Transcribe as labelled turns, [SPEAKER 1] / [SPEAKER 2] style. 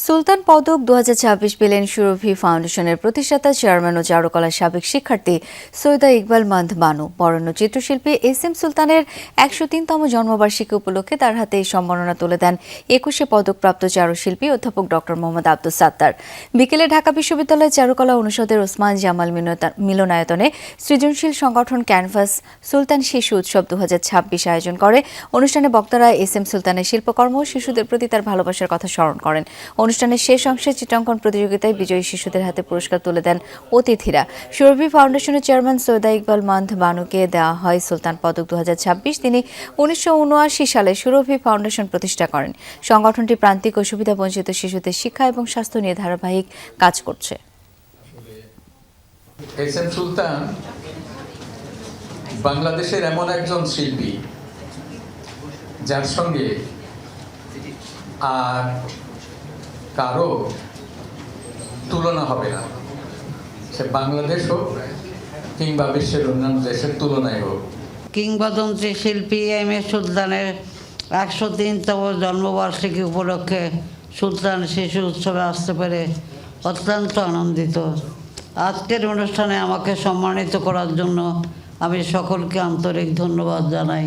[SPEAKER 1] সুলতান পদক 2026 পেলেন সুরভি ফাউন্ডেশনের প্রতিষ্ঠাতা চেয়ারম্যান ও চারুকলার সাবেক শিক্ষার্থী সৈয়দা ইকবাল মান্দ বানু। বরেণ্য চিত্রশিল্পী SM সুলতানের 103তম জন্মবার্ষিকী উপলক্ষে তার হাতে এই সম্মাননা তুলে দেন 21শে পদকপ্রাপ্ত চারুশিল্পী অধ্যাপক ডক্টর মোহাম্মদ আব্দুস সাত্তার। বিকেলে ঢাকা বিশ্ববিদ্যালয়ের চারুকলা অনুষদের ওসমান জামাল মিলনায়তনে সৃজনশীল সংগঠন ক্যানভাস সুলতান শিশু উৎসব 2026 আয়োজন করে। অনুষ্ঠানে বক্তারা SM সুলতানের শিল্পকর্ম ও শিশুদের প্রতি তার ভালোবাসার কথা স্মরণ করেন। অনুষ্ঠানের শেষ অংশে চিত্রাঙ্কন প্রতিযোগিতায় বিজয়ী শিশুদের হাতে পুরস্কার তুলে দেন অতিথিরা। সুরভি ফাউন্ডেশনের চেয়ারম্যান সৈয়দা ইকবাল মান্দ বানুকে দেওয়া হয় সুলতান পদক 2026। তিনি 1979 সালে সুরভি ফাউন্ডেশন প্রতিষ্ঠা করেন। সংগঠনটি প্রান্তিক ও সুবিধাবঞ্চিত শিশুদের শিক্ষা এবং স্বাস্থ্য নিয়ে ধারাবাহিক কাজ করছে।
[SPEAKER 2] SM সুলতান বাংলাদেশের এমন একজন শিল্পী যার সঙ্গে আর কারো তুলনা হবে না, সে বাংলাদেশ হোক কিংবা বিশ্বের অন্যান্য দেশের তুলনায় হোক।
[SPEAKER 3] কিংবদন্তি শিল্পী MS সুলতানের 103তম জন্মবার্ষিকী উপলক্ষে সুলতান শিশু উৎসবে আসতে পেরে অত্যন্ত আনন্দিত। আজকের অনুষ্ঠানে আমাকে সম্মানিত করার জন্য আমি সকলকে আন্তরিক ধন্যবাদ জানাই।